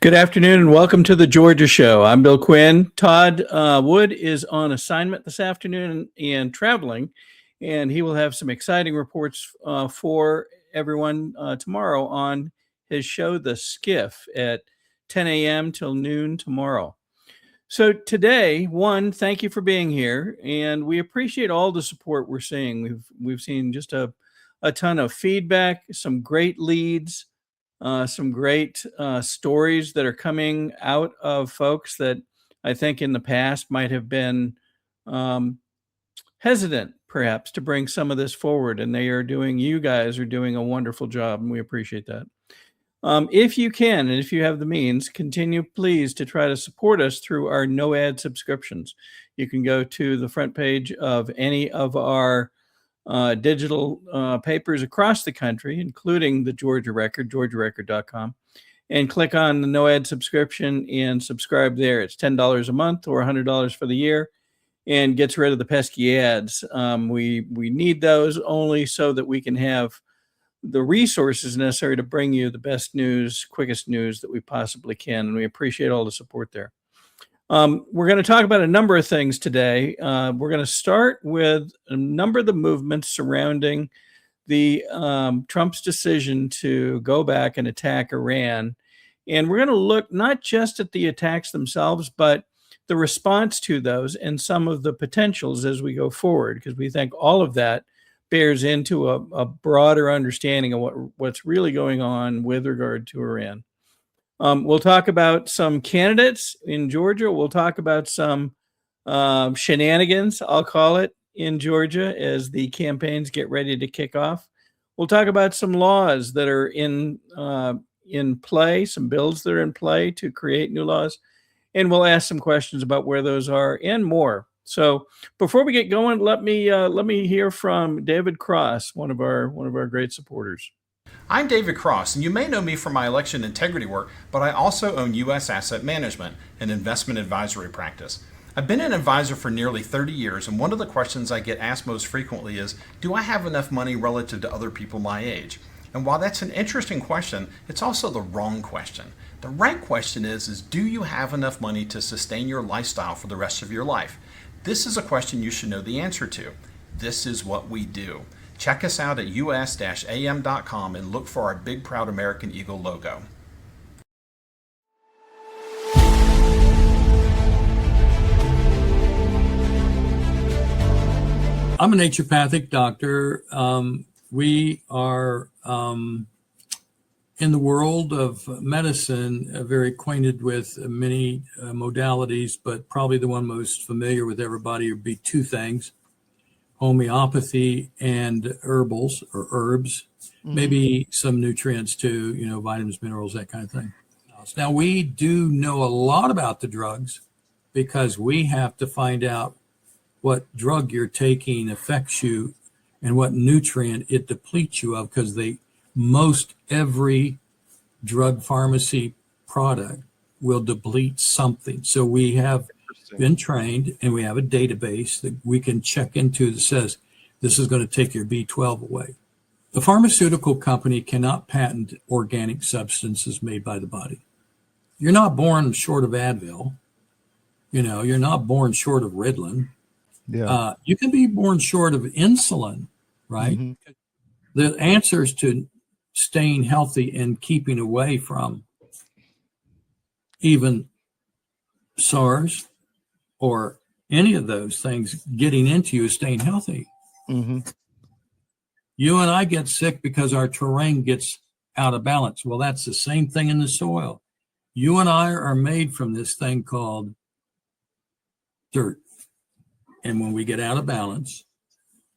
Good afternoon and welcome to the Georgia Show. I'm Bill Quinn. Todd Wood is on assignment this afternoon and traveling, and he will have some exciting reports for everyone tomorrow on his show, The Skiff, at 10 a.m. till noon tomorrow. So today, one, thank you for being here, and we appreciate all the support we're seeing. We've seen just a ton of feedback, some great leads, some great stories that are coming out of folks that I think in the past might have been um, hesitant, perhaps, to bring some of this forward. And you guys are doing a wonderful job, and we appreciate that. If you can, and if you have the means, continue, please, to try to support us through our no ad subscriptions. You can go to the front page of any of our digital papers across the country, including the Georgia Record, georgiarecord.com, and click on the no ad subscription and subscribe there. It's $10 a month or $100 for the year and gets rid of the pesky ads. We need those only so that we can have the resources necessary to bring you the best news, quickest news that we possibly can. And we appreciate all the support there. We're going to talk about a number of things today. We're going to start with a number of the movements surrounding the Trump's decision to go back and attack Iran. And we're going to look not just at the attacks themselves, but the response to those and some of the potentials as we go forward, because we think all of that bears into a broader understanding of what's really going on with regard to Iran. We'll talk about some candidates in Georgia. We'll talk about some shenanigans, I'll call it, in Georgia as the campaigns get ready to kick off. We'll talk about some laws that are in play, some bills that are in play to create new laws, and we'll ask some questions about where those are and more. So before we get going, let me hear from David Cross, one of our great supporters. I'm David Cross, and you may know me from my election integrity work, but I also own U.S. Asset Management, an investment advisory practice. I've been an advisor for nearly 30 years, and one of the questions I get asked most frequently is, do I have enough money relative to other people my age? And while that's an interesting question, it's also the wrong question. The right question is do you have enough money to sustain your lifestyle for the rest of your life? This is a question you should know the answer to. This is what we do. Check us out at us-am.com and look for our big proud American Eagle logo. I'm a naturopathic doctor. We are in the world of medicine very acquainted with many modalities, but probably the one most familiar with everybody would be two things: homeopathy and herbs, maybe some nutrients too, vitamins, minerals, that kind of thing. Now, we do know a lot about the drugs because we have to find out what drug you're taking affects you and what nutrient it depletes you of, because most every drug pharmacy product will deplete something. So we have been trained and we have a database that we can check into that says this is going to take your B12 away. The pharmaceutical company cannot patent organic substances made by the body. You're not born short of Advil. You're not born short of Ritalin. Yeah. You can be born short of insulin, right? Mm-hmm. The answers to staying healthy and keeping away from even SARS or any of those things getting into you is staying healthy. Mm-hmm. You and I get sick because our terrain gets out of balance. Well, that's the same thing in the soil. You and I are made from this thing called dirt. And when we get out of balance,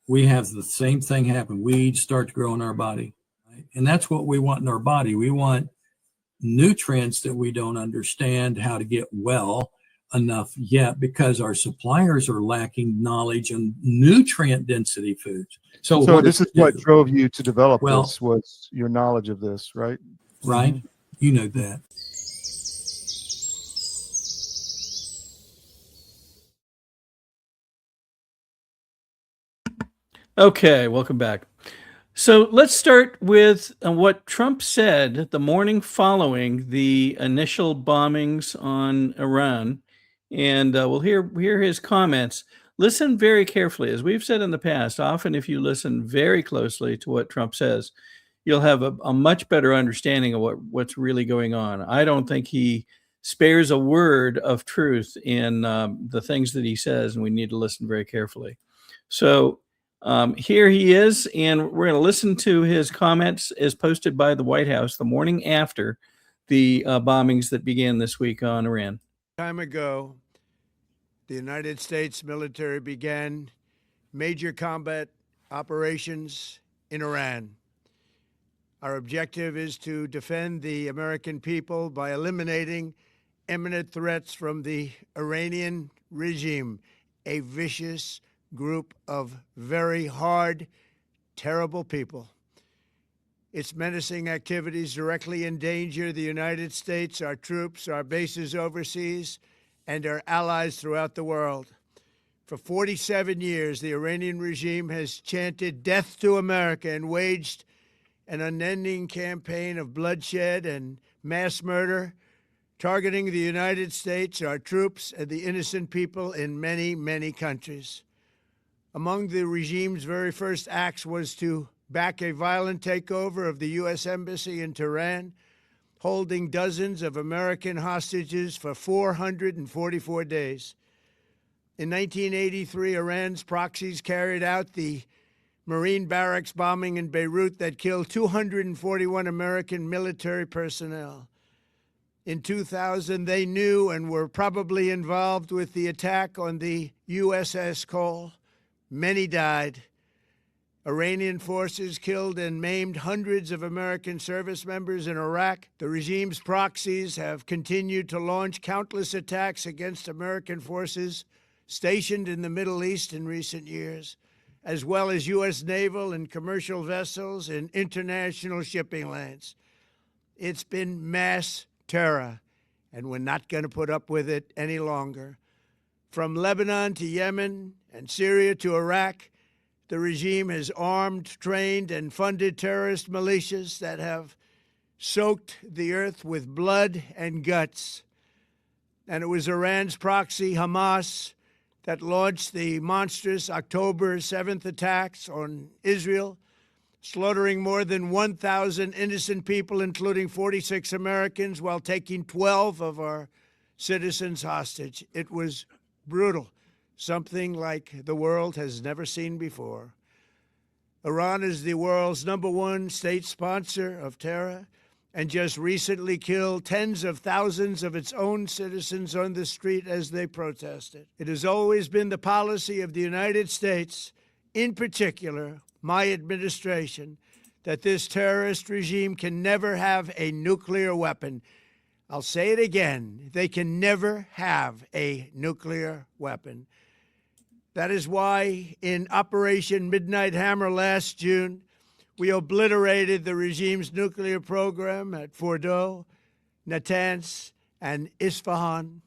we have the same thing happen. Weeds start to grow in our body. Right? And that's what we want in our body. We want nutrients that we don't understand how to get well enough yet because our suppliers are lacking knowledge on nutrient density foods. So this is what drove you to develop this, was your knowledge of this, right? Right. Mm-hmm. You know that. Okay, welcome back. So let's start with what Trump said the morning following the initial bombings on Iran. And we'll hear his comments. Listen very carefully. As we've said in the past, often if you listen very closely to what Trump says, you'll have a much better understanding of what's really going on. I don't think he spares a word of truth in the things that he says, and we need to listen very carefully. So here he is, and we're going to listen to his comments as posted by the White House the morning after the bombings that began this week on Iran. Time ago, the United States military began major combat operations in Iran. Our objective is to defend the American people by eliminating imminent threats from the Iranian regime, a vicious group of very hard, terrible people. Its menacing activities directly endanger the United States, our troops, our bases overseas, and our allies throughout the world. For 47 years, the Iranian regime has chanted death to America and waged an unending campaign of bloodshed and mass murder, targeting the United States, our troops, and the innocent people in many, many countries. Among the regime's very first acts was to back a violent takeover of the U.S. Embassy in Tehran, holding dozens of American hostages for 444 days. In 1983, Iran's proxies carried out the Marine barracks bombing in Beirut that killed 241 American military personnel. In 2000, they knew and were probably involved with the attack on the USS Cole. Many died. Iranian forces killed and maimed hundreds of American service members in Iraq. The regime's proxies have continued to launch countless attacks against American forces stationed in the Middle East in recent years, as well as U.S. naval and commercial vessels in international shipping lanes. It's been mass terror, and we're not going to put up with it any longer. From Lebanon to Yemen and Syria to Iraq, the regime has armed, trained, and funded terrorist militias that have soaked the earth with blood and guts. And it was Iran's proxy, Hamas, that launched the monstrous October 7th attacks on Israel, slaughtering more than 1,000 innocent people, including 46 Americans, while taking 12 of our citizens hostage. It was brutal, something like the world has never seen before. Iran is the world's #1 state sponsor of terror and just recently killed tens of thousands of its own citizens on the street as they protested. It has always been the policy of the United States, in particular my administration, that this terrorist regime can never have a nuclear weapon. I'll say it again, they can never have a nuclear weapon. That is why in Operation Midnight Hammer last June, we obliterated the regime's nuclear program at Fordow, Natanz, and Isfahan.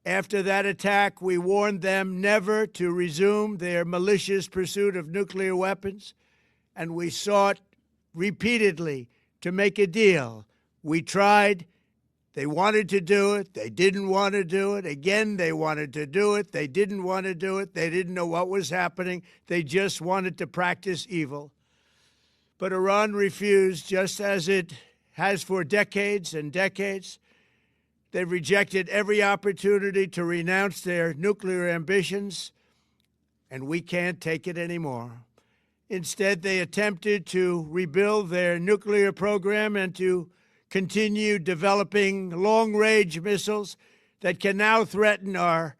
After that attack, we warned them never to resume their malicious pursuit of nuclear weapons, and we sought repeatedly to make a deal. We tried. They wanted to do it. They didn't want to do it. Again, they wanted to do it. They didn't want to do it. They didn't know what was happening. They just wanted to practice evil. But Iran refused, just as it has for decades and decades. They've rejected every opportunity to renounce their nuclear ambitions, and we can't take it anymore. Instead, they attempted to rebuild their nuclear program and to continue developing long-range missiles that can now threaten our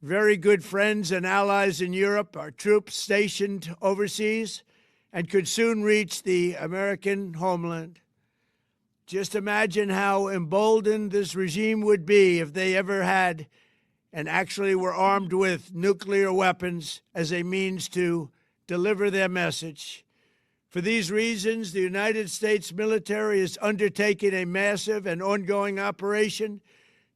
very good friends and allies in Europe, our troops stationed overseas, and could soon reach the American homeland. Just imagine how emboldened this regime would be if they ever had and actually were armed with nuclear weapons as a means to deliver their message. For these reasons, the United States military is undertaking a massive and ongoing operation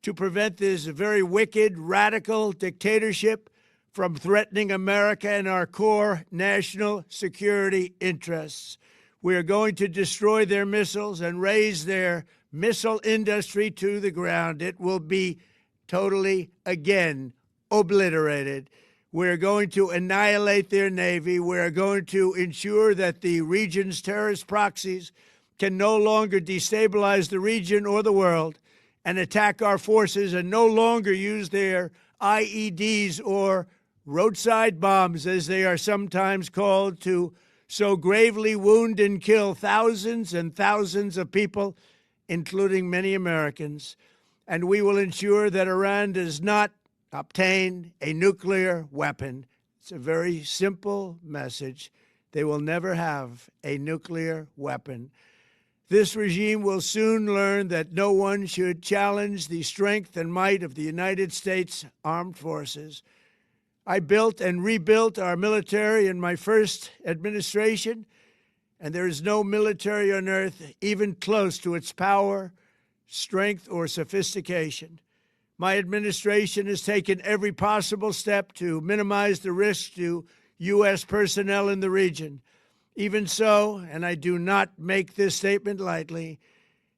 to prevent this very wicked, radical dictatorship from threatening America and our core national security interests. We are going to destroy their missiles and raise their missile industry to the ground. It will be totally, again, obliterated. We're going to annihilate their Navy. We're going to ensure that the region's terrorist proxies can no longer destabilize the region or the world and attack our forces, and no longer use their IEDs or roadside bombs, as they are sometimes called, to so gravely wound and kill thousands and thousands of people, including many Americans. And we will ensure that Iran does not obtain a nuclear weapon. It's a very simple message. They will never have a nuclear weapon. This regime will soon learn that no one should challenge the strength and might of the United States Armed Forces. I built and rebuilt our military in my first administration, and there is no military on earth even close to its power, strength, or sophistication. My administration has taken every possible step to minimize the risk to U.S. personnel in the region. Even so, and I do not make this statement lightly,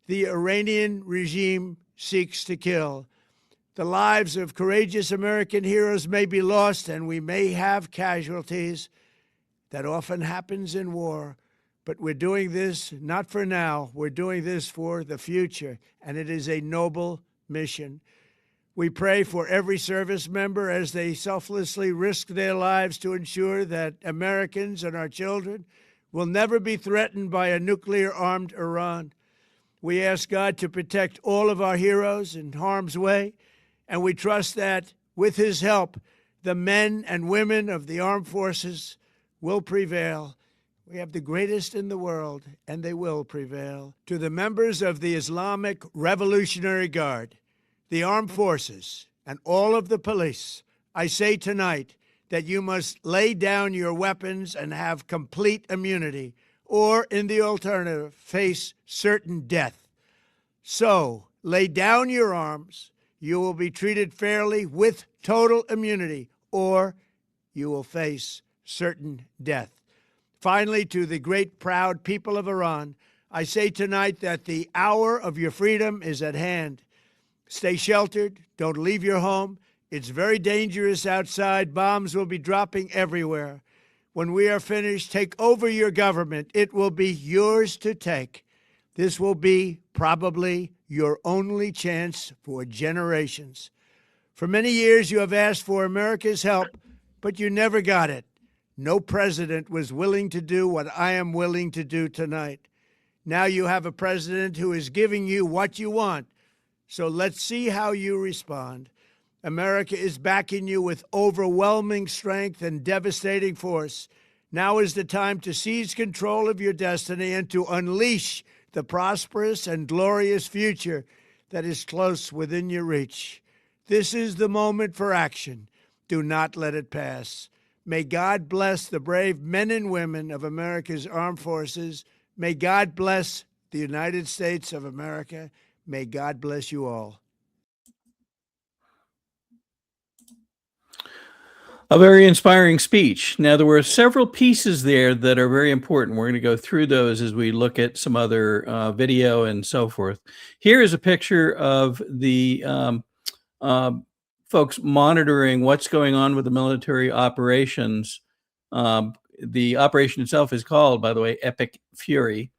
the Iranian regime seeks to kill. The lives of courageous American heroes may be lost, and we may have casualties. That often happens in war. But we're doing this not for now. We're doing this for the future, and it is a noble mission. We pray for every service member as they selflessly risk their lives to ensure that Americans and our children will never be threatened by a nuclear-armed Iran. We ask God to protect all of our heroes in harm's way, and we trust that, with his help, the men and women of the armed forces will prevail. We have the greatest in the world, and they will prevail. To the members of the Islamic Revolutionary Guard, the armed forces, and all of the police, I say tonight that you must lay down your weapons and have complete immunity, or, in the alternative, face certain death. So, lay down your arms. You will be treated fairly with total immunity, or you will face certain death. Finally, to the great, proud people of Iran, I say tonight that the hour of your freedom is at hand. Stay sheltered. Don't leave your home. It's very dangerous outside. Bombs will be dropping everywhere. When we are finished, take over your government. It will be yours to take. This will be probably your only chance for generations. For many years, you have asked for America's help, but you never got it. No president was willing to do what I am willing to do tonight. Now you have a president who is giving you what you want. So let's see how you respond. America is backing you with overwhelming strength and devastating force. Now is the time to seize control of your destiny and to unleash the prosperous and glorious future that is close within your reach. This is the moment for action. Do not let it pass. May God bless the brave men and women of America's armed forces. May God bless the United States of America. May God bless you all. A very inspiring speech. Now, there were several pieces there that are very important. We're going to go through those as we look at some other video and so forth. Here is a picture of the folks monitoring what's going on with the military operations. The operation itself is called, by the way, Epic Fury.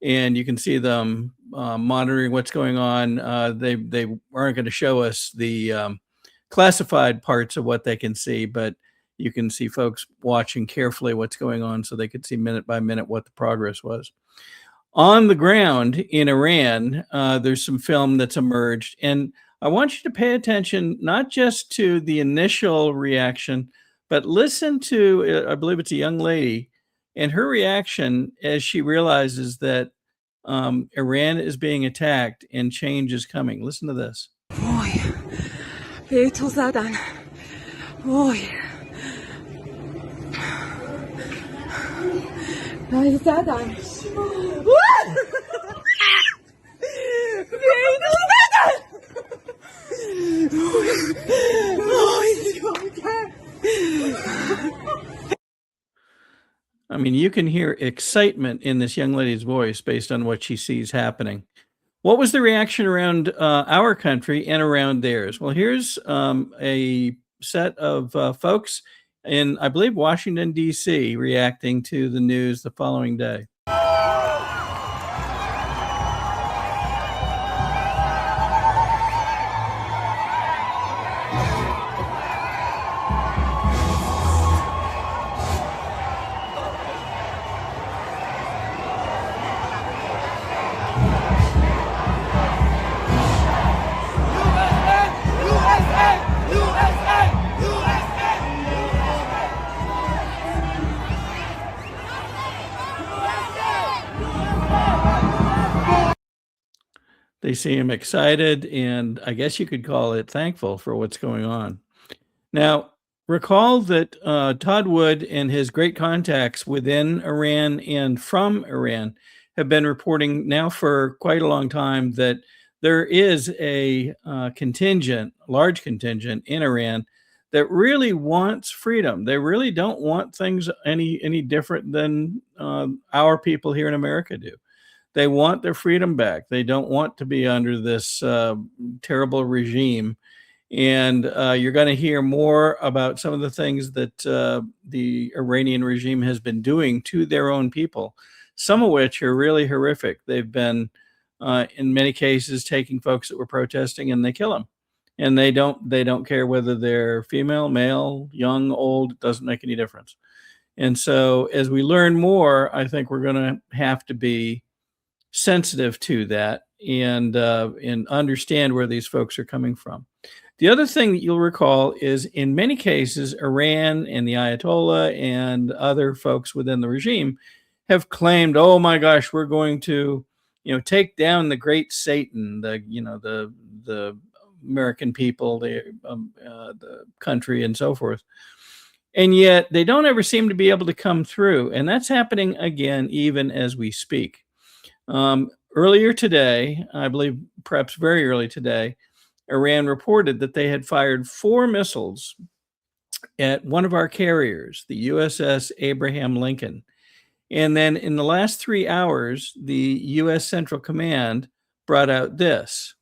And you can see them monitoring what's going on. They aren't going to show us the classified parts of what they can see, but you can see folks watching carefully what's going on so they could see minute by minute what the progress was. On the ground in Iran, there's some film that's emerged, and I want you to pay attention not just to the initial reaction, but listen to, I believe it's a young lady, and her reaction as she realizes that Iran is being attacked and change is coming. Listen to this. تو زدن وای وای زدن وای نگاه کرد mean, you can hear excitement in this young lady's voice based on what she sees happening. What was the reaction around our country and around theirs? Well, here's a set of folks in, I believe, Washington, D.C., reacting to the news the following day. They seem excited, and I guess you could call it thankful for what's going on. Now, recall that Todd Wood and his great contacts within Iran and from Iran have been reporting now for quite a long time that there is a large contingent in Iran that really wants freedom. They really don't want things any different than our people here in America do. They want their freedom back. They don't want to be under this terrible regime. And you're going to hear more about some of the things that the Iranian regime has been doing to their own people, some of which are really horrific. They've been, in many cases, taking folks that were protesting and they kill them. And they don't care whether they're female, male, young, old, it doesn't make any difference. And so as we learn more, I think we're going to have to be sensitive to that and understand where these folks are coming from. The other thing that you'll recall is in many cases, Iran and the Ayatollah and other folks within the regime have claimed, oh my gosh, we're going to, take down the great Satan, the American people, the country and so forth. And yet they don't ever seem to be able to come through. And that's happening again, even as we speak. Earlier today, I believe perhaps very early today, Iran reported that they had fired 4 missiles at one of our carriers, the USS Abraham Lincoln. And then in the last 3 hours, the U.S. Central Command brought out this.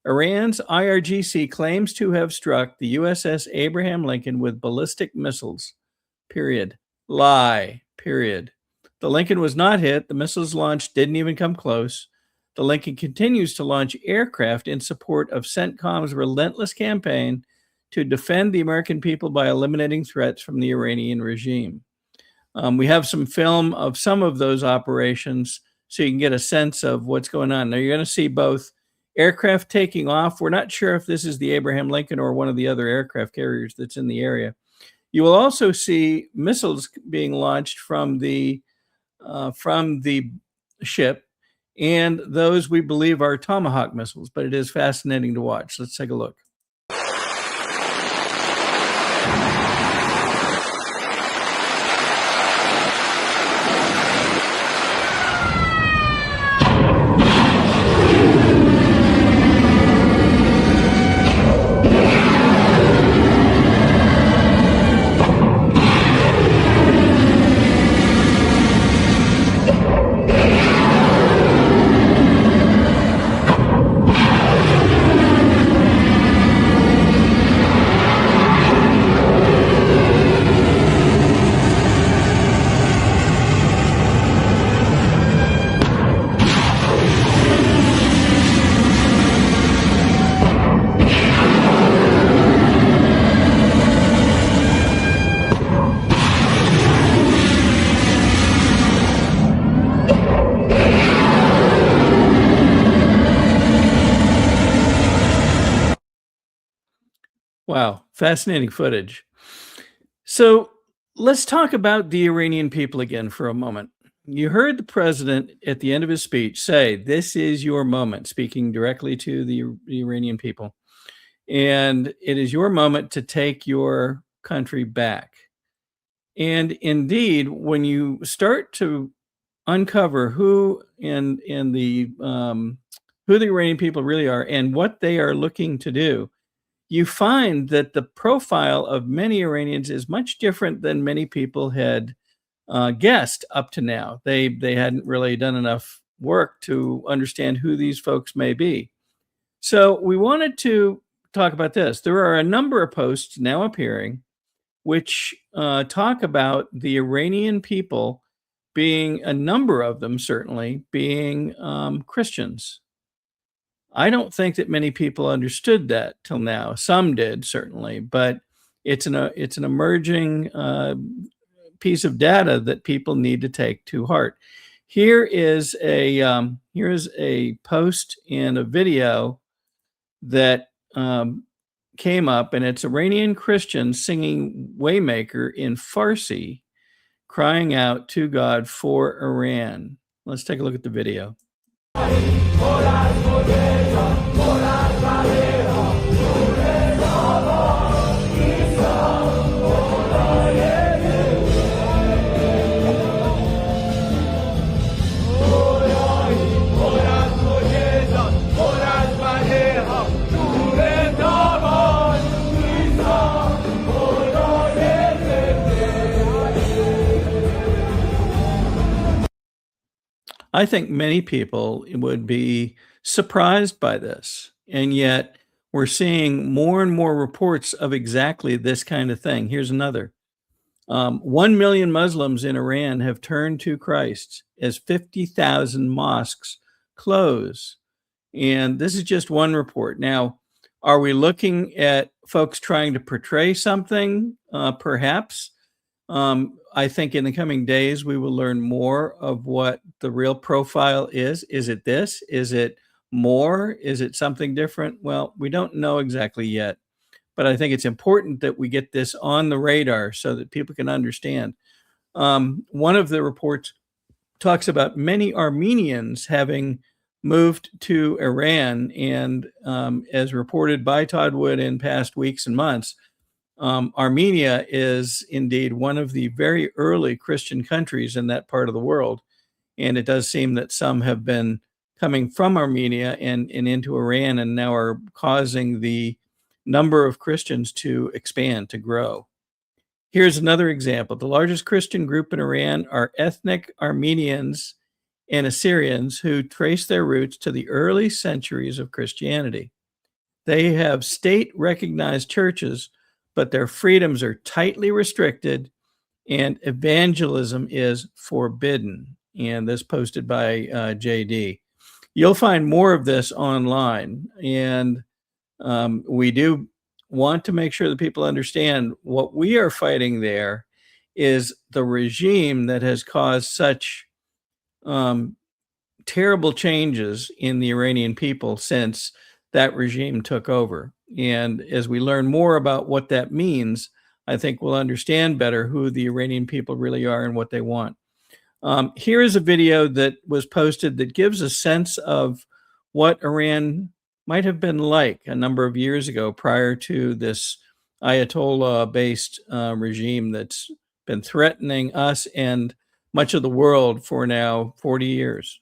Iran's IRGC claims to have struck the USS Abraham Lincoln with ballistic missiles. Period. Lie. Period. The Lincoln was not hit. The missiles launched didn't even come close. The Lincoln continues to launch aircraft in support of CENTCOM's relentless campaign to defend the American people by eliminating threats from the Iranian regime. We have some film of some of those operations so you can get a sense of what's going on. Now, you're going to see both aircraft taking off. We're not sure if this is the Abraham Lincoln or one of the other aircraft carriers that's in the area. You will also see missiles being launched from the ship, and those we believe are Tomahawk missiles, but it is fascinating to watch. Let's take a look. Wow, fascinating footage. So let's talk about the Iranian people again for a moment. You heard the president at the end of his speech say, this is your moment, speaking directly to the Iranian people. And it is your moment to take your country back. And indeed, when you start to uncover who the Iranian people really are and what they are looking to do, you find that the profile of many Iranians is much different than many people had guessed up to now. They hadn't really done enough work to understand who these folks may be. So we wanted to talk about this. There are a number of posts now appearing which talk about the Iranian people being, a number of them certainly, being Christians. I don't think that many people understood that till now. Some did, certainly, but it's an emerging piece of data that people need to take to heart. Here is a post and a video that came up, and it's Iranian Christians singing Waymaker in Farsi, crying out to God for Iran. Let's take a look at the video. I think many people would be surprised by this, and yet we're seeing more and more reports of exactly this kind of thing. Here's another. 1 million Muslims in Iran have turned to Christ as 50,000 mosques close. And this is just one report. Now, are we looking at folks trying to portray something? Perhaps. I think in the coming days, we will learn more of what the real profile is. Is it this? Is it more? Is it something different? Well, we don't know exactly yet, but I think it's important that we get this on the radar so that people can understand. One of the reports talks about many Armenians having moved to Iran, and as reported by Todd Wood in past weeks and months, Armenia is indeed one of the very early Christian countries in that part of the world. And it does seem that some have been coming from Armenia and into Iran and now are causing the number of Christians to expand, to grow. Here's another example. The largest Christian group in Iran are ethnic Armenians and Assyrians who trace their roots to the early centuries of Christianity. They have state-recognized churches, but their freedoms are tightly restricted and evangelism is forbidden. And this posted by JD. You'll find more of this online. And we do want to make sure that people understand what we are fighting there is the regime that has caused such terrible changes in the Iranian people since that regime took over. And as we learn more about what that means, I think we'll understand better who the Iranian people really are and what they want. Here is a video that was posted that gives a sense of what Iran might have been like a number of years ago prior to this Ayatollah-based regime that's been threatening us and much of the world for now 40 years.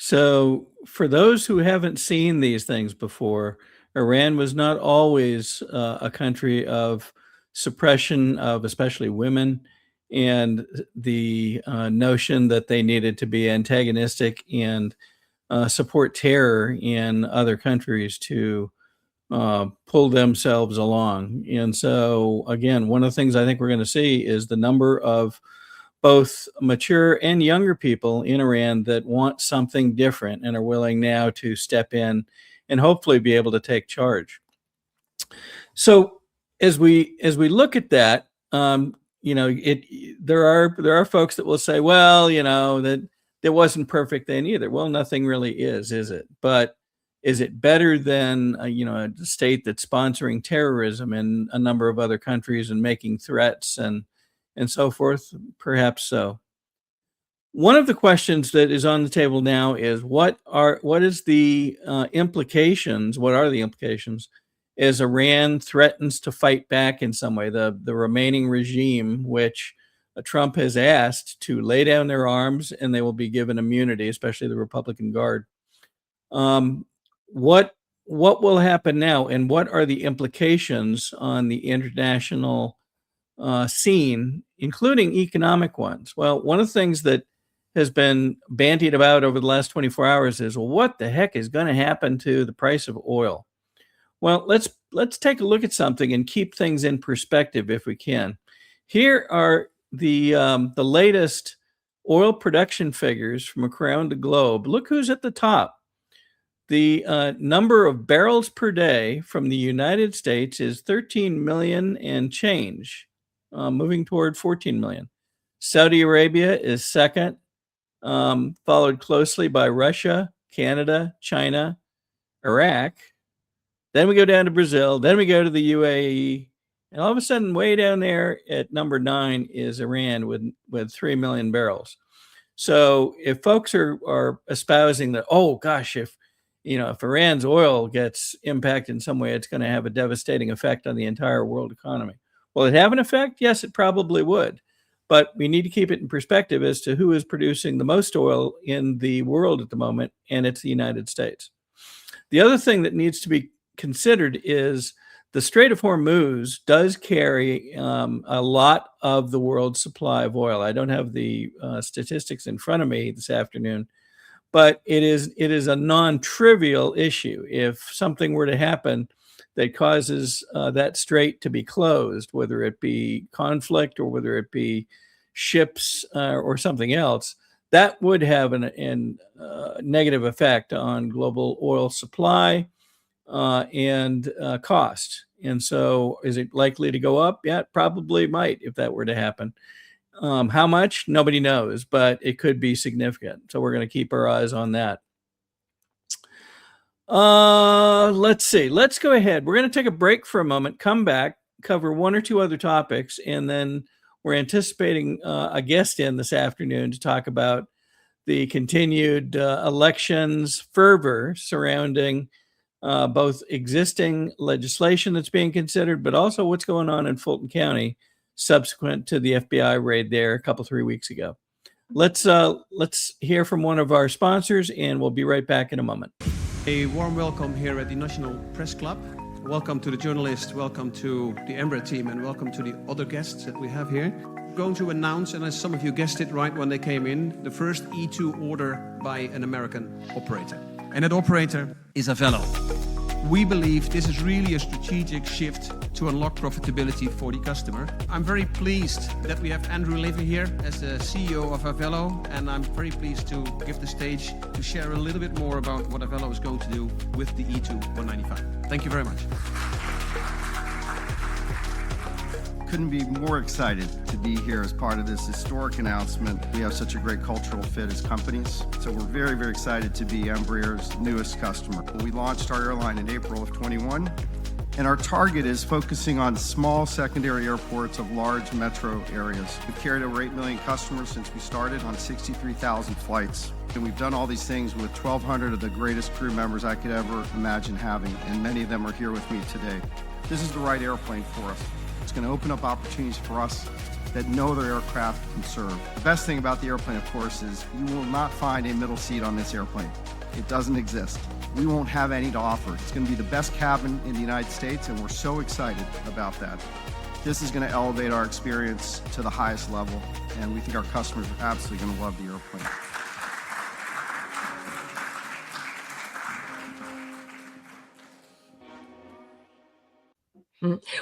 So, for those who haven't seen these things before, Iran was not always a country of suppression of especially women and the notion that they needed to be antagonistic and support terror in other countries to pull themselves along. And so, again, one of the things I think we're going to see is the number of both mature and younger people in Iran that want something different and are willing now to step in and hopefully be able to take charge. So as we look at that, there are folks that will say, well, that it wasn't perfect then either. Well, nothing really is it? But is it better than a state that's sponsoring terrorism in a number of other countries and making threats and so forth? Perhaps so. One of the questions that is on the table now is what are the implications as Iran threatens to fight back in some way, the remaining regime, which Trump has asked to lay down their arms and they will be given immunity, especially the Republican Guard. What will happen now, and what are the implications on the international scene, including economic ones? Well, one of the things that has been bandied about over the last 24 hours is, well, what the heck is going to happen to the price of oil? Well, let's take a look at something and keep things in perspective if we can. Here are the latest oil production figures from around the globe. Look who's at the top. The number of barrels per day from the United States is 13 million and change, moving toward 14 million. Saudi Arabia is second, followed closely by Russia, Canada, China, Iraq. Then we go down to Brazil. Then we go to the UAE. And all of a sudden, way down there at number 9 is Iran with 3 million barrels. So if folks are espousing that, oh gosh, if Iran's oil gets impacted in some way, it's going to have a devastating effect on the entire world economy. Will it have an effect? Yes, it probably would. But we need to keep it in perspective as to who is producing the most oil in the world at the moment, and it's the United States. The other thing that needs to be considered is the Strait of Hormuz does carry a lot of the world's supply of oil. I don't have the statistics in front of me this afternoon, but it is a non-trivial issue. If something were to happen that causes that strait to be closed, whether it be conflict or whether it be ships or something else, that would have a negative effect on global oil supply and cost. And so is it likely to go up? Yeah, it probably might if that were to happen. How much? Nobody knows, but it could be significant. So we're going to keep our eyes on that. Let's see. Let's go ahead. We're going to take a break for a moment, come back, cover one or two other topics, and then we're anticipating a guest in this afternoon to talk about the continued elections fervor surrounding both existing legislation that's being considered, but also what's going on in Fulton County subsequent to the FBI raid there 3 weeks ago. Let's hear from one of our sponsors, and we'll be right back in a moment. A warm welcome here at the National Press Club. Welcome to the journalists, welcome to the Embraer team, and welcome to the other guests that we have here. I'm going to announce, and as some of you guessed it right when they came in, the first E2 order by an American operator. And that operator is Avello. We believe this is really a strategic shift to unlock profitability for the customer. I'm very pleased that we have Andrew Levy here as the CEO of Avello, and I'm very pleased to give the stage to share a little bit more about what Avello is going to do with the E2 195. Thank you very much. Couldn't be more excited to be here as part of this historic announcement. We have such a great cultural fit as companies, so we're very, very excited to be Embraer's newest customer. We launched our airline in April of 21, and our target is focusing on small secondary airports of large metro areas. We've carried over 8 million customers since we started on 63,000 flights. And we've done all these things with 1,200 of the greatest crew members I could ever imagine having, and many of them are here with me today. This is the right airplane for us. It's going to open up opportunities for us that no other aircraft can serve. The best thing about the airplane, of course, is you will not find a middle seat on this airplane. It doesn't exist. We won't have any to offer. It's going to be the best cabin in the United States, and we're so excited about that. This is going to elevate our experience to the highest level, and we think our customers are absolutely going to love the airplane.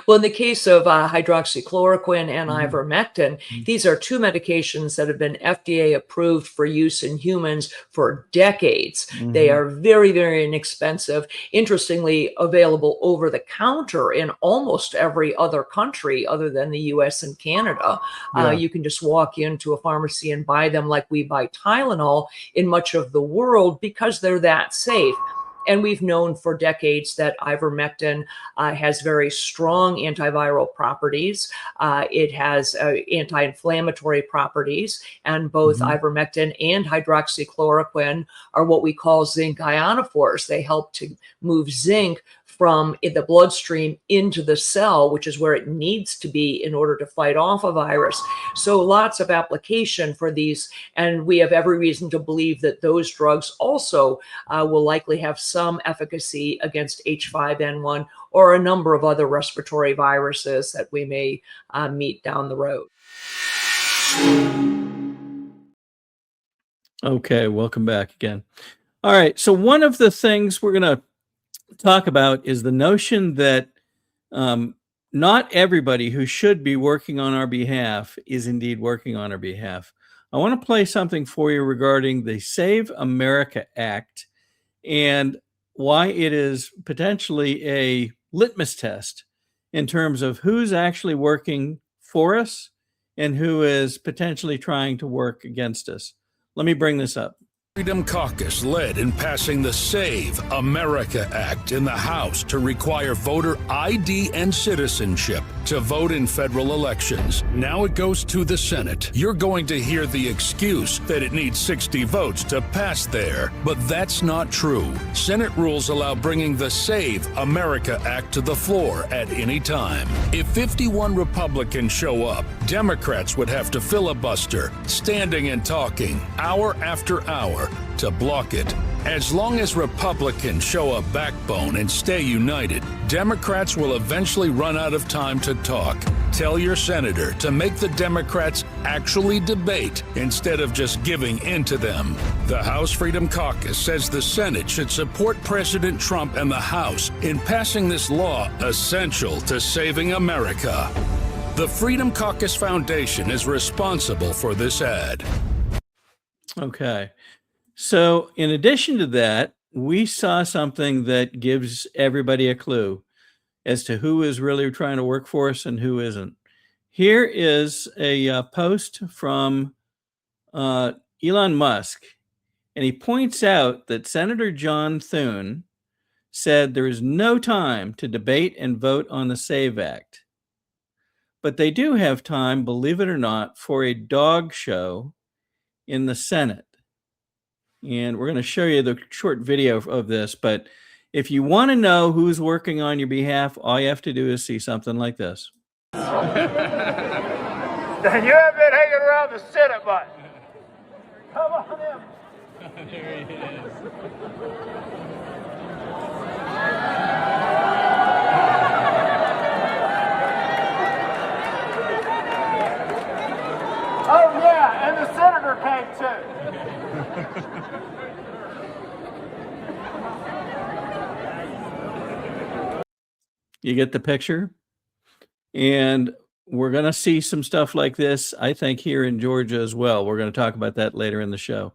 Well, in the case of hydroxychloroquine and ivermectin, these are two medications that have been FDA approved for use in humans for decades. They are very, very inexpensive. Interestingly, available over the counter in almost every other country other than the US and Canada. You can just walk into a pharmacy and buy them like we buy Tylenol in much of the world because they're that safe. And we've known for decades that ivermectin has very strong antiviral properties. It has anti-inflammatory properties, and both ivermectin and hydroxychloroquine are what we call zinc ionophores. They help to move zinc from the bloodstream into the cell, which is where it needs to be in order to fight off a virus. So lots of application for these, and we have every reason to believe that those drugs also will likely have some efficacy against H5N1 or a number of other respiratory viruses that we may meet down the road. Okay, welcome back again. All right, so one of the things we're going to talk about is the notion that not everybody who should be working on our behalf is indeed working on our behalf. I want to play something for you regarding the Save America Act and why it is potentially a litmus test in terms of who's actually working for us and who is potentially trying to work against us. Let me bring this up. Freedom Caucus led in passing the Save America Act in the House to require voter ID and citizenship to vote in federal elections. Now it goes to the Senate. You're going to hear the excuse that it needs 60 votes to pass there, but that's not true. Senate rules allow bringing the Save America Act to the floor at any time. If 51 Republicans show up, Democrats would have to filibuster, standing and talking, hour after hour, to block it. As long as Republicans show a backbone and stay united, Democrats will eventually run out of time to talk. Tell your senator to make the Democrats actually debate instead of just giving in to them. The House Freedom Caucus says the Senate should support President Trump and the House in passing this law essential to saving America. The Freedom Caucus Foundation is responsible for this ad. Okay. So in addition to that, we saw something that gives everybody a clue as to who is really trying to work for us and who isn't. Here is a post from Elon Musk, and he points out that Senator John Thune said there is no time to debate and vote on the SAVE Act. But they do have time, believe it or not, for a dog show in the Senate. And we're going to show you the short video of this. But if you want to know who's working on your behalf, all you have to do is see something like this. Then you have been hanging around the Senate button. Come on in. There he is. Oh, yeah, and the senator came too. You get the picture? And we're going to see some stuff like this, I think, here in Georgia as well. We're going to talk about that later in the show.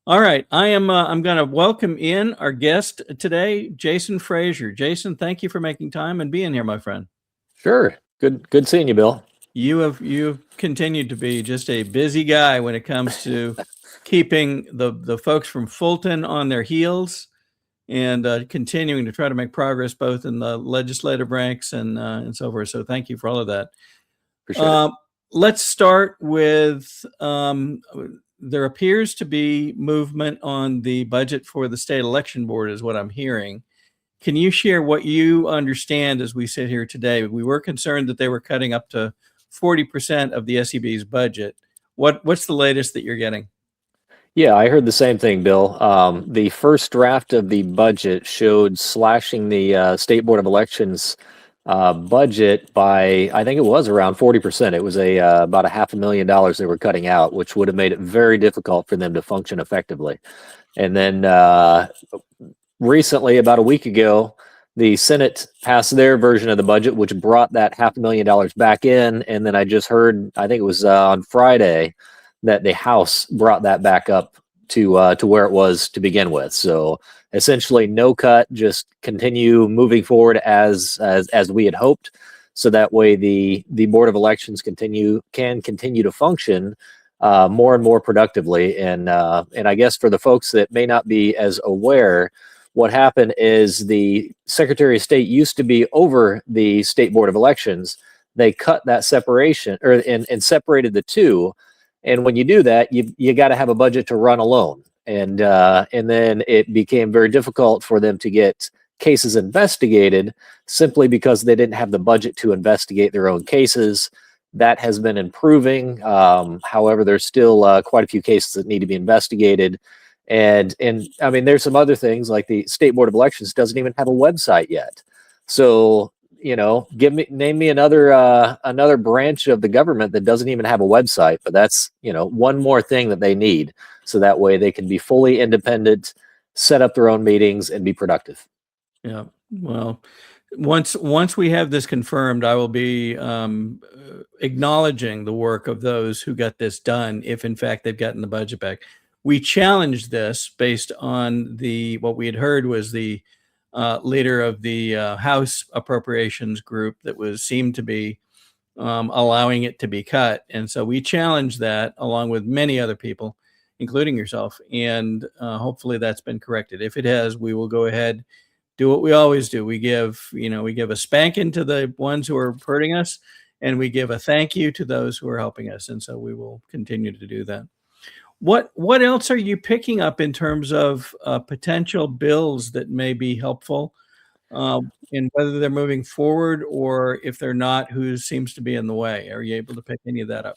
All right, I'm going to welcome in our guest today, Jason Frazier. Jason, thank you for making time and being here, my friend. Sure. Good seeing you, Bill. You've continued to be just a busy guy when it comes to keeping the folks from Fulton on their heels and continuing to try to make progress both in the legislative ranks and so forth. So thank you for all of that. Appreciate it. Let's start with there appears to be movement on the budget for the state election board is what I'm hearing. Can you share what you understand as we sit here today? We were concerned that they were cutting up to 40% of the SEB's budget. What's the latest that you're getting? Yeah, I heard the same thing, Bill. The first draft of the budget showed slashing the State Board of Elections budget by, I think it was around 40%. It was about $500,000 they were cutting out, which would have made it very difficult for them to function effectively. And then recently, about a week ago, the Senate passed their version of the budget, which brought that $500,000 back in. And then I just heard, I think it was on Friday, that the House brought that back up to where it was to begin with. So essentially, no cut, just continue moving forward as we had hoped. So that way, the Board of Elections can continue to function more and more productively. And I guess for the folks that may not be as aware, what happened is the Secretary of State used to be over the State Board of Elections. They cut that separation and separated the two. And when you do that, you got to have a budget to run alone. And then it became very difficult for them to get cases investigated simply because they didn't have the budget to investigate their own cases. That has been improving. However, there's still quite a few cases that need to be investigated. And I mean, there's some other things like the State Board of Elections doesn't even have a website yet. So, name me another branch of the government that doesn't even have a website, but that's, one more thing that they need. So that way they can be fully independent, set up their own meetings and be productive. Yeah. Well, once we have this confirmed, I will be acknowledging the work of those who got this done, if in fact they've gotten the budget back. We challenged this based on what we had heard was the leader of the House Appropriations Group that seemed to be allowing it to be cut. And so we challenged that along with many other people, including yourself. And hopefully that's been corrected. If it has, we will go ahead, do what we always do. We give a spanking to the ones who are hurting us, and we give a thank you to those who are helping us. And so we will continue to do that. What else are you picking up in terms of potential bills that may be helpful, and whether they're moving forward or if they're not, who seems to be in the way? Are you able to pick any of that up?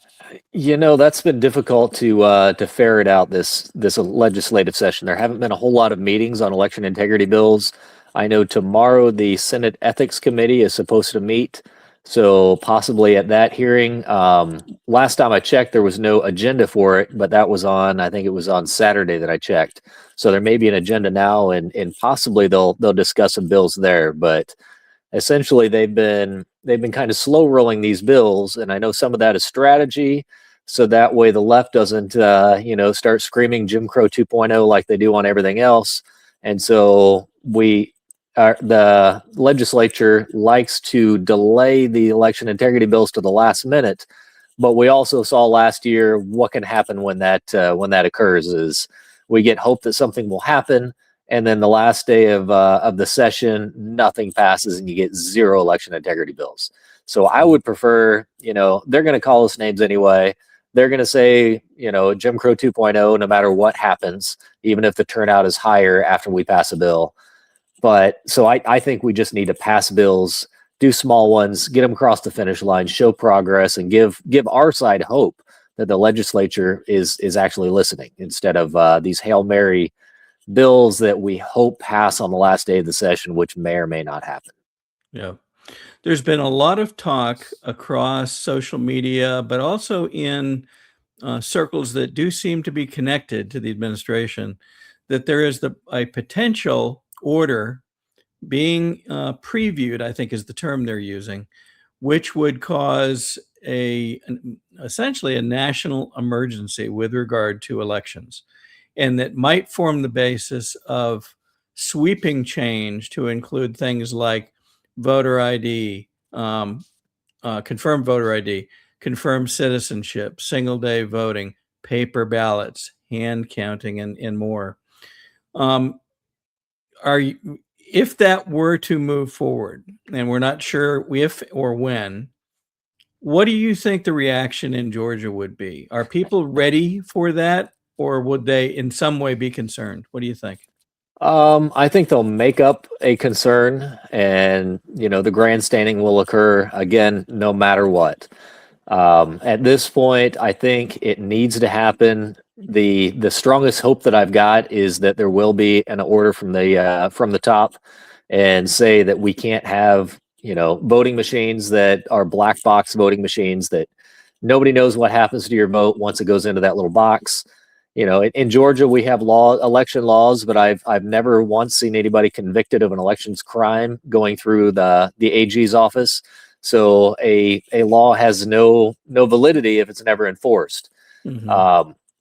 That's been difficult to ferret out this legislative session. There haven't been a whole lot of meetings on election integrity bills. I know tomorrow the Senate Ethics Committee is supposed to meet. So possibly at that hearing, last time I checked, there was no agenda for it, but that was I think it was on Saturday that I checked. So there may be an agenda now, and possibly they'll discuss some bills there. But essentially, they've been kind of slow rolling these bills, and I know some of that is strategy, so that way the left doesn't start screaming Jim Crow 2.0 like they do on everything else. And so the legislature likes to delay the election integrity bills to the last minute, but we also saw last year what can happen when that occurs is we get hope that something will happen, and then the last day of the session, nothing passes, and you get zero election integrity bills. So I would prefer, they're going to call us names anyway. They're going to say, Jim Crow 2.0, no matter what happens, even if the turnout is higher after we pass a bill. But so I think we just need to pass bills, do small ones, get them across the finish line, show progress, and give our side hope that the legislature is actually listening instead of these Hail Mary bills that we hope pass on the last day of the session, which may or may not happen. Yeah. There's been a lot of talk across social media, but also in circles that do seem to be connected to the administration, that there is a potential order being previewed, I think is the term they're using, which would cause essentially a national emergency with regard to elections, and that might form the basis of sweeping change to include things like voter ID, confirmed voter ID, confirmed citizenship, single day voting, paper ballots, hand counting, and more. If that were to move forward, and we're not sure if or when, what do you think the reaction in Georgia would be? Are people ready for that, or would they in some way be concerned? What do you think? I think they'll make up a concern, and the grandstanding will occur again no matter what. At this point, I think it needs to happen. The strongest hope that I've got is that there will be an order from the top, and say that we can't have, voting machines that are black box voting machines that nobody knows what happens to your vote once it goes into that little box. In Georgia, we have election laws, but I've never once seen anybody convicted of an elections crime going through the AG's office. So a law has no validity if it's never enforced.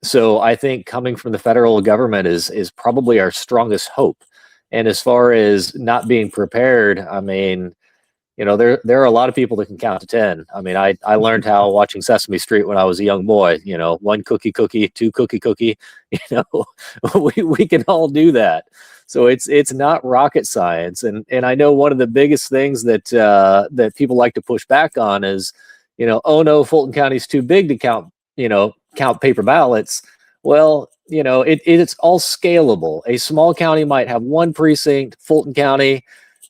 So I think coming from the federal government is probably our strongest hope. And as far as not being prepared, I mean, there are a lot of people that can count to 10. I mean, I learned how watching Sesame Street when I was a young boy. One cookie, two cookie. We can all do that. So it's not rocket science. And I know one of the biggest things that people like to push back on is, oh no, Fulton County's too big to count paper ballots. Well, it's all scalable. A small county might have one precinct. Fulton County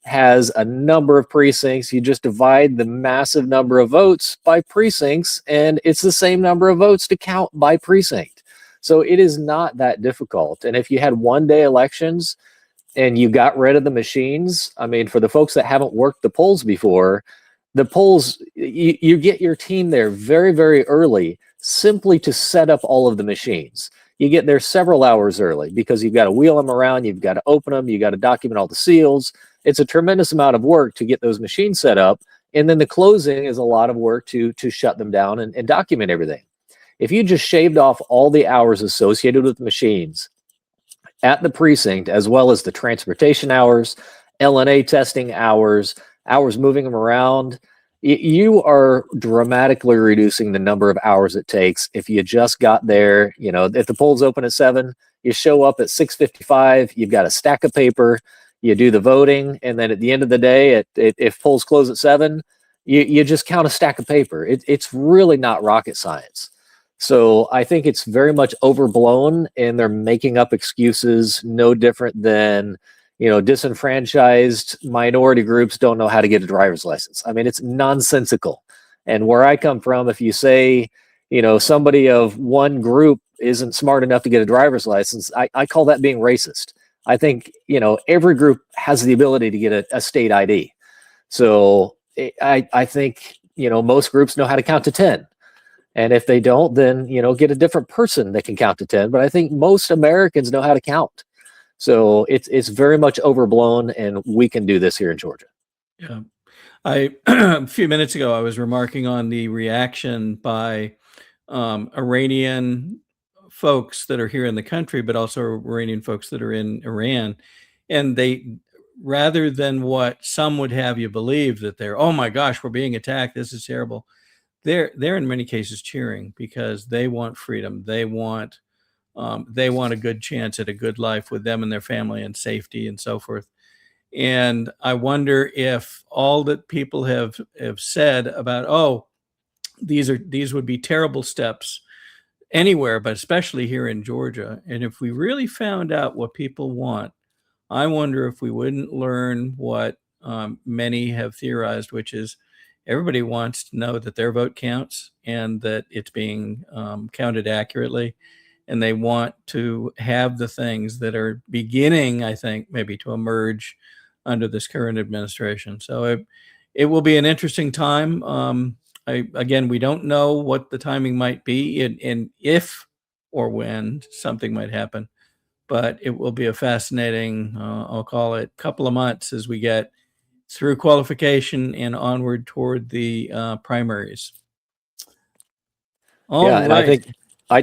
has a number of precincts. You just divide the massive number of votes by precincts, and it's the same number of votes to count by precinct. So it is not that difficult. And if you had one-day elections and you got rid of the machines, I mean, for the folks that haven't worked the polls before, the polls, you get your team there very, very early simply to set up all of the machines. You get there several hours early because you've got to wheel them around, you've got to open them, you got to document all the seals. It's a tremendous amount of work to get those machines set up. And then the closing is a lot of work to shut them down and document everything. If you just shaved off all the hours associated with machines at the precinct, as well as the transportation hours, LNA testing hours moving them around, you are dramatically reducing the number of hours it takes. If you just got there, if the polls open at 7, you show up at 6:55, you've got a stack of paper, you do the voting, and then at the end of the day, if polls close at 7, you just count a stack of paper. It's really not rocket science. So I think it's very much overblown, and they're making up excuses no different than, disenfranchised minority groups don't know how to get a driver's license. I mean, it's nonsensical. And where I come from, if you say, somebody of one group isn't smart enough to get a driver's license, I call that being racist. I think, every group has the ability to get a state ID. So I think, most groups know how to count to 10. And if they don't, then, get a different person that can count to 10. But I think most Americans know how to count. So it's very much overblown, and we can do this here in Georgia. Yeah. A few minutes ago, I was remarking on the reaction by Iranian folks that are here in the country, but also Iranian folks that are in Iran. And they, rather than what some would have you believe that they're, oh my gosh, we're being attacked, this is terrible. They're in many cases cheering because they want freedom. They want a good chance at a good life with them and their family and safety and so forth. And I wonder if all that people have said about, oh, these would be terrible steps anywhere, but especially here in Georgia. And if we really found out what people want, I wonder if we wouldn't learn what many have theorized, which is everybody wants to know that their vote counts and that it's being counted accurately. And they want to have the things that are beginning, I think, maybe to emerge under this current administration. So it will be an interesting time. Again, we don't know what the timing might be and if or when something might happen, but it will be a fascinating, I'll call it, couple of months as we get through qualification and onward toward the primaries. All right. And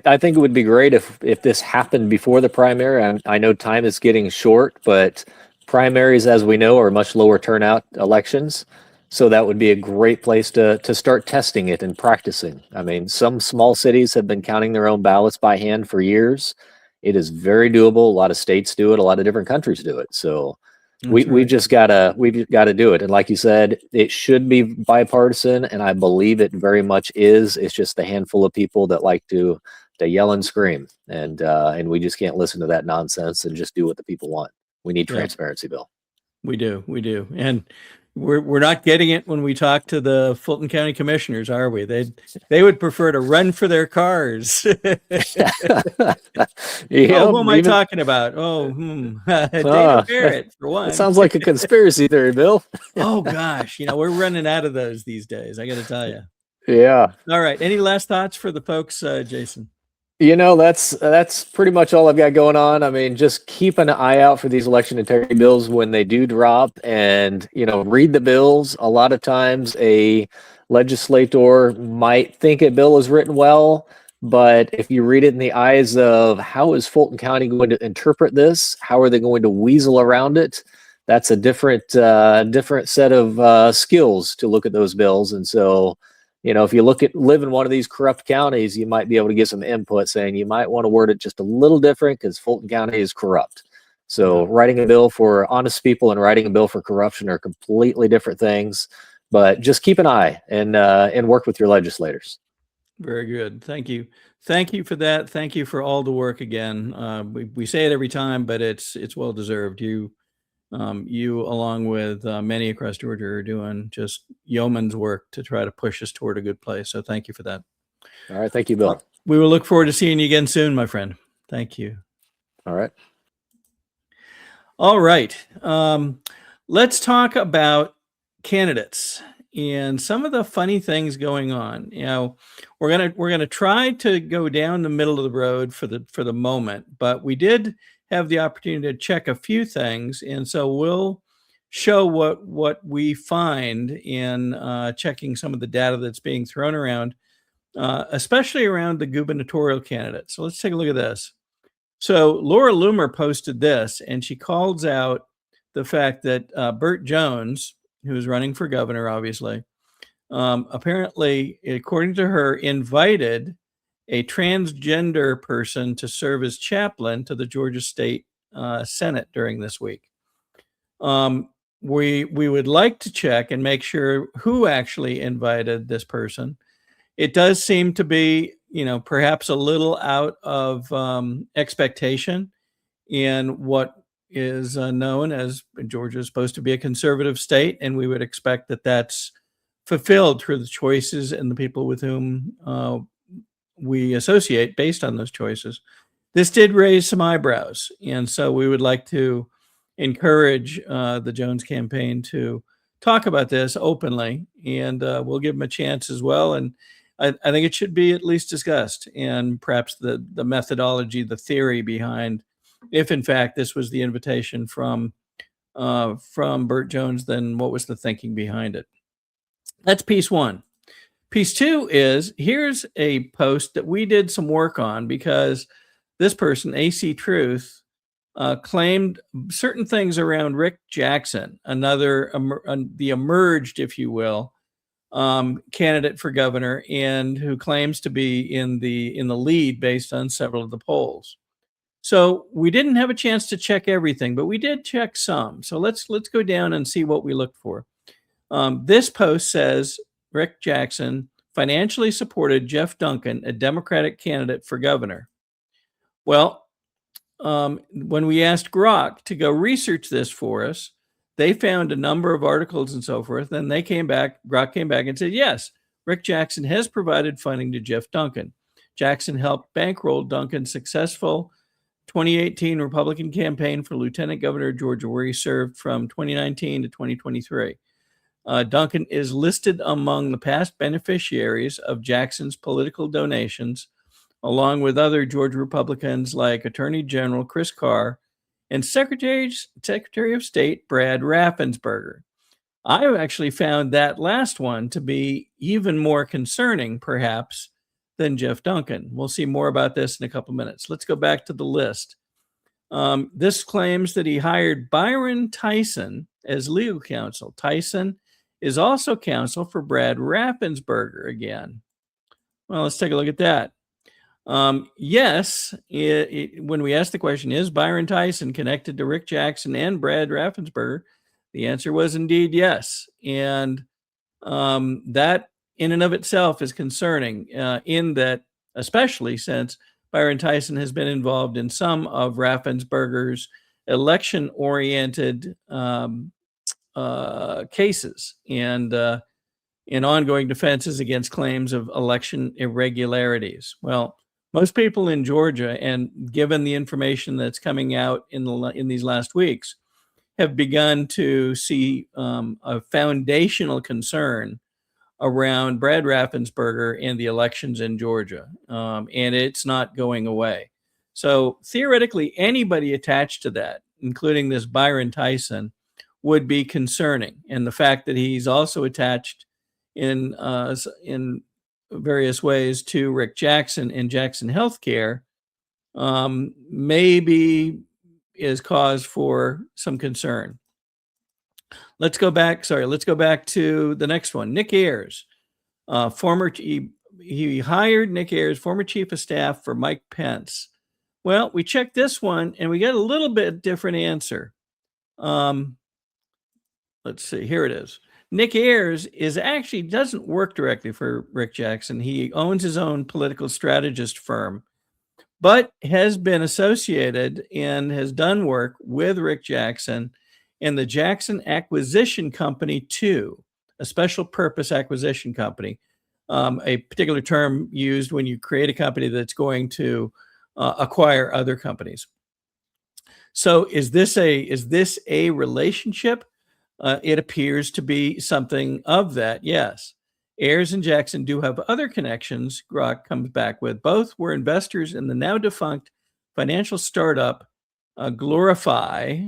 I think it would be great if this happened before the primary. I know time is getting short, but primaries, as we know, are much lower turnout elections. So that would be a great place to start testing it and practicing. I mean, some small cities have been counting their own ballots by hand for years. It is very doable. A lot of states do it. A lot of different countries do it. So we've just gotta do it. And like you said, it should be bipartisan, and I believe it very much is. It's just a handful of people that like to yell and scream, and we just can't listen to that nonsense and just do what the people want. We need transparency, Bill. We do. And we're not getting it when we talk to the Fulton County commissioners, are we? They would prefer to run for their cars. Yeah, who am I even talking about? Dana Barrett for one. that sounds like a conspiracy theory, Bill. Oh gosh, we're running out of those these days. I got to tell you. Yeah. All right. Any last thoughts for the folks, Jason? That's pretty much all I've got going on. I mean, just keep an eye out for these election integrity bills when they do drop, and read the bills. A lot of times, a legislator might think a bill is written well, but if you read it in the eyes of how is Fulton County going to interpret this, how are they going to weasel around it, that's a different set of skills to look at those bills. And so, if you live in one of these corrupt counties, you might be able to get some input saying you might want to word it just a little different because Fulton County is corrupt. So writing a bill for honest people and writing a bill for corruption are completely different things. But just keep an eye and work with your legislators. Very good. Thank you. Thank you for that. Thank you for all the work again. We say it every time, but it's well deserved. You along with many across Georgia are doing just yeoman's work to try to push us toward a good place. So thank you for that. All right. Thank you, Bill. We will look forward to seeing you again soon, my friend. Thank you. All right. All right. Let's talk about candidates and some of the funny things going on. We're gonna try to go down the middle of the road for the moment, but we did have the opportunity to check a few things, and so we'll show what we find in checking some of the data that's being thrown around, especially around the gubernatorial candidates. So let's take a look at this. So Laura Loomer posted this, and she calls out the fact that Burt Jones, who is running for governor, obviously, apparently, according to her, invited a transgender person to serve as chaplain to the Georgia State Senate during this week. We would like to check and make sure who actually invited this person. It does seem to be, perhaps a little out of expectation in what is known as Georgia is supposed to be a conservative state, and we would expect that that's fulfilled through the choices and the people with whom we associate based on those choices. This did raise some eyebrows, and so we would like to encourage the Jones campaign to talk about this openly, and we'll give them a chance as well. And I think it should be at least discussed, and perhaps the methodology, the theory behind, if in fact this was the invitation from Burt Jones, then what was the thinking behind it? That's piece one. Piece two is, here's a post that we did some work on because this person, AC Truth, claimed certain things around Rick Jackson, another the emerged, if you will, candidate for governor, and who claims to be in the lead based on several of the polls. So we didn't have a chance to check everything, but we did check some. So let's go down and see what we looked for. This post says Rick Jackson financially supported Jeff Duncan, a Democratic candidate for governor. Well, when we asked Grok to go research this for us, they found a number of articles and so forth, and Grok came back and said, yes, Rick Jackson has provided funding to Jeff Duncan. Jackson helped bankroll Duncan's successful 2018 Republican campaign for lieutenant governor of Georgia, where he served from 2019 to 2023. Duncan is listed among the past beneficiaries of Jackson's political donations, along with other Georgia Republicans like Attorney General Chris Carr and Secretary of State Brad Raffensperger. I actually found that last one to be even more concerning, perhaps, than Jeff Duncan. We'll see more about this in a couple minutes. Let's go back to the list. This claims that he hired Byron Tyson as legal counsel. Tyson is also counsel for Brad Raffensperger again. Well, let's take a look at that. Yes, when we asked the question, is Byron Tyson connected to Rick Jackson and Brad Raffensperger? The answer was indeed yes. And that in and of itself is concerning in that, especially since Byron Tyson has been involved in some of Raffensperger's election-oriented cases and in ongoing defenses against claims of election irregularities. Well, most people in Georgia, and given the information that's coming out in these last weeks, have begun to see a foundational concern around Brad Raffensperger and the elections in Georgia, and it's not going away. So theoretically, anybody attached to that, including this Byron Tyson, would be concerning. And the fact that he's also attached in various ways to Rick Jackson and Jackson Healthcare maybe is cause for some concern. Let's go back to the next one. Nick Ayers, he hired Nick Ayers, former chief of staff for Mike Pence. Well, we checked this one and we got a little bit different answer. Let's see, here it is. Nick Ayers doesn't work directly for Rick Jackson. He owns his own political strategist firm, but has been associated and has done work with Rick Jackson and the Jackson Acquisition Company 2, a special purpose acquisition company, a particular term used when you create a company that's going to acquire other companies. So is this a relationship? It appears to be something of that, yes. Ayers and Jackson do have other connections, Grok comes back with. Both were investors in the now defunct financial startup Glorify,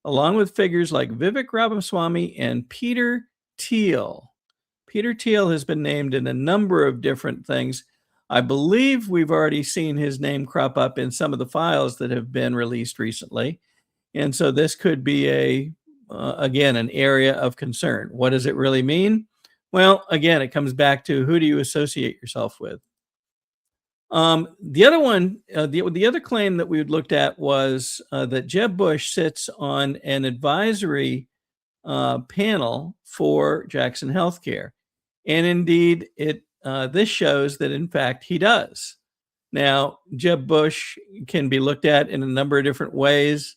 along with figures like Vivek Ramaswamy and Peter Thiel. Peter Thiel has been named in a number of different things. I believe we've already seen his name crop up in some of the files that have been released recently. And so this could be again, an area of concern. What does it really mean? Well, again, it comes back to who do you associate yourself with? The other one, the other claim that we looked at was that Jeb Bush sits on an advisory panel for Jackson Healthcare. And indeed, this shows that, in fact, he does. Now, Jeb Bush can be looked at in a number of different ways.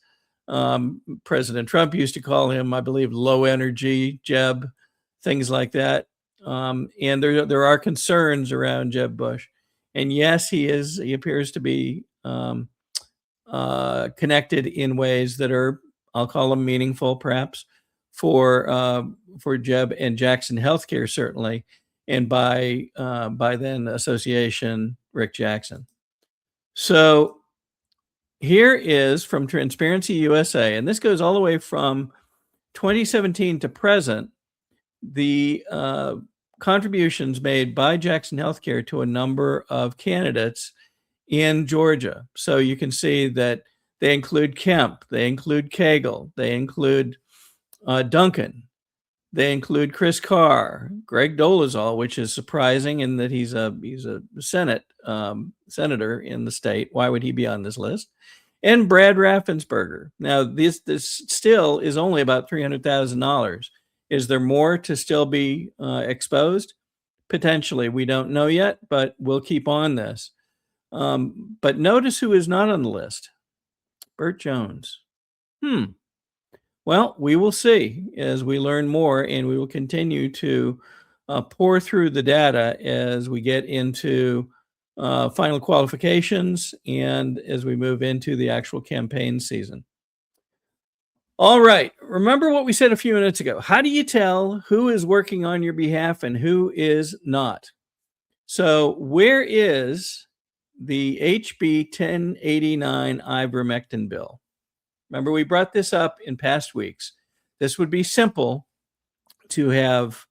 President Trump used to call him, I believe, low energy Jeb, things like that. And there are concerns around Jeb Bush. And yes, he appears to be connected in ways that are, I'll call them meaningful, perhaps, for Jeb and Jackson Healthcare, certainly, and by then association, Rick Jackson. So here is from Transparency USA, and this goes all the way from 2017 to present, the contributions made by Jackson Healthcare to a number of candidates in Georgia. So you can see that they include Kemp, they include Cagle, they include Duncan, they include Chris Carr, Greg Dolezal, which is surprising in that he's a senator in the state. Why would he be on this list? And Brad Raffensperger. Now, this still is only about $300,000. Is there more to still be exposed? Potentially. We don't know yet, but we'll keep on this. But notice who is not on the list. Burt Jones. Well, we will see as we learn more, and we will continue to pour through the data as we get into final qualifications and as we move into the actual campaign season. All right. Remember what we said a few minutes ago. How do you tell who is working on your behalf and who is not? So where is the HB 1089 ivermectin bill? Remember, we brought this up in past weeks. This would be simple to have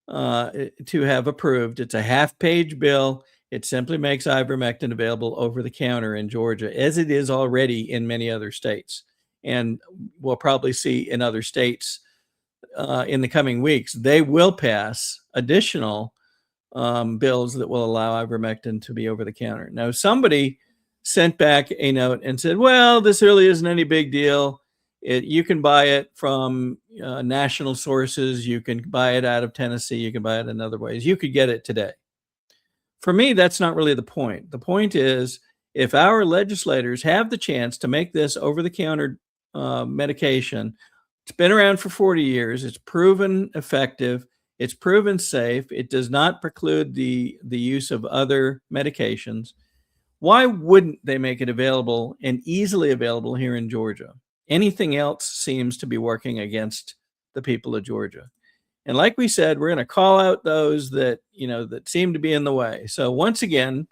approved. It's a half-page bill. It simply makes ivermectin available over the counter in Georgia, as it is already in many other states. And we'll probably see in other states in the coming weeks, they will pass additional bills that will allow ivermectin to be over the counter. Now, somebody sent back a note and said, well, this really isn't any big deal. You can buy it from national sources. You can buy it out of Tennessee. You can buy it in other ways. You could get it today. For me, that's not really the point. The point is, if our legislators have the chance to make this over-the-counter medication It's been around for 40 years. It's proven effective. It's proven safe. It does not preclude the use of other medications. Why wouldn't they make it available and easily available here in Georgia? Anything else seems to be working against the people of Georgia. And like we said, we're going to call out those that, that seem to be in the way. So once again,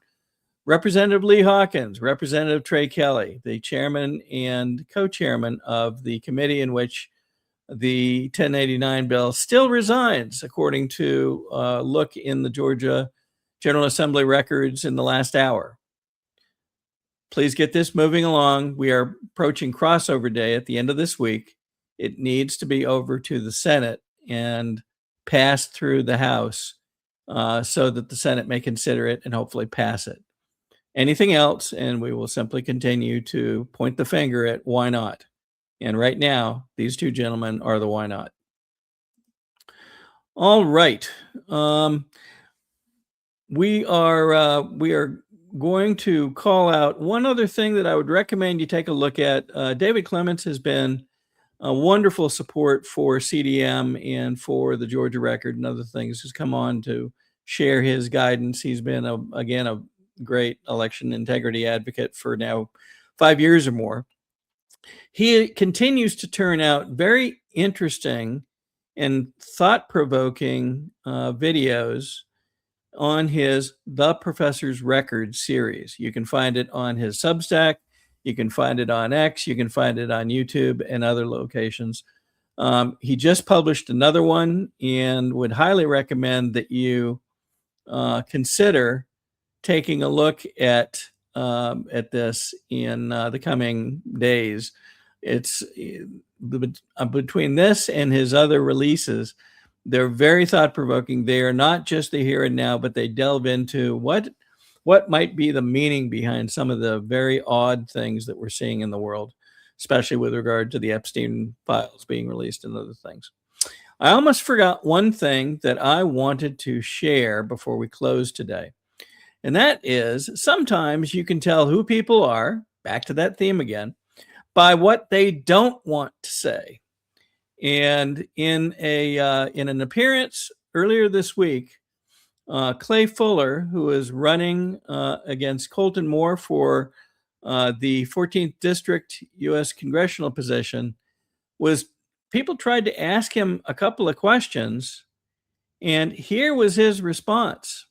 Representative Lee Hawkins, Representative Trey Kelly, the chairman and co-chairman of the committee in which the 1089 bill still resides, according to a look in the Georgia General Assembly records in the last hour. Please get this moving along. We are approaching crossover day at the end of this week. It needs to be over to the Senate and passed through the House so that the Senate may consider it and hopefully pass it. Anything else, and we will simply continue to point the finger at why not. And right now, these two gentlemen are the why not. All right. We are going to call out one other thing that I would recommend you take a look at. David Clements has been a wonderful support for CDM and for the Georgia Record and other things. He's come on to share his guidance. He's been, again, a great election integrity advocate for now 5 years or more. He continues to turn out very interesting and thought-provoking videos on his The Professor's Record series. You can find it on his Substack. You can find it on X. You can find it on YouTube and other locations. He just published another one and would highly recommend that you consider taking a look at this in the coming days. It's between this and his other releases, they're very thought-provoking. They are not just the here and now, but they delve into what might be the meaning behind some of the very odd things that we're seeing in the world, especially with regard to the Epstein files being released and other things. I almost forgot one thing that I wanted to share before we close today. And that is, sometimes you can tell who people are, back to that theme again, by what they don't want to say. And in an appearance earlier this week, Clay Fuller, who is running against Colton Moore for the 14th District U.S. congressional position, people tried to ask him a couple of questions, and here was his response.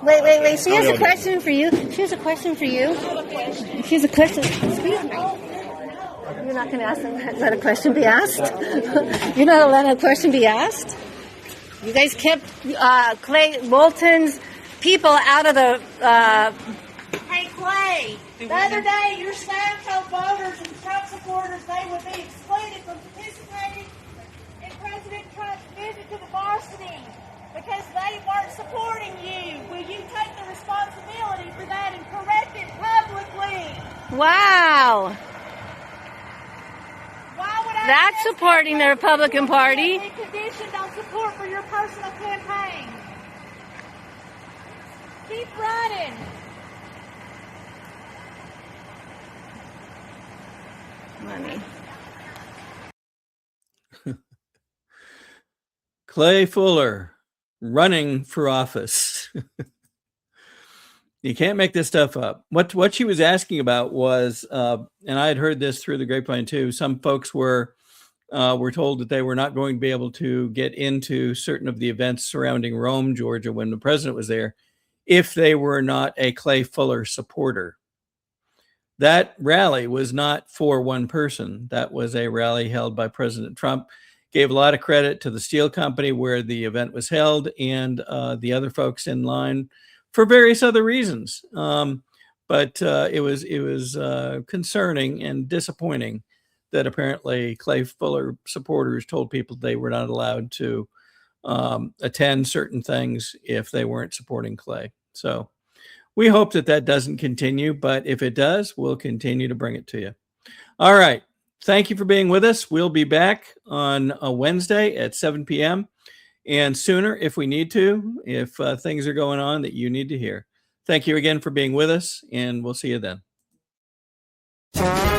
Wait. She has a question for you. She has a question for you. She has a question. Excuse me. You're not going to let a question be asked? You're not going to let a question be asked? You guys kept Clay Bolton's people out of the... Hey, Clay, the other day your staff told voters and Trump supporters they would be excluded from participating in President Trump's visit to the varsity because they weren't supporting you. Will you take the responsibility for that and correct it publicly? Wow. Why would I... That's supporting the Republican Party. Be conditioned on support for your personal campaign. Keep running. Money. Clay Fuller running for office. You can't make this stuff up. What she was asking about was, and I had heard this through the grapevine too, some folks were told that they were not going to be able to get into certain of the events surrounding Rome, Georgia, when the president was there, if they were not a Clay Fuller supporter. That rally was not for one person. That was a rally held by President Trump. Gave a lot of credit to the steel company where the event was held and the other folks in line for various other reasons. But it was concerning and disappointing that apparently Clay Fuller supporters told people they were not allowed to attend certain things if they weren't supporting Clay. So we hope that doesn't continue, but if it does, we'll continue to bring it to you. All right. Thank you for being with us. We'll be back on a Wednesday at 7 p.m. and sooner if we need to, if things are going on that you need to hear. Thank you again for being with us, and we'll see you then. you.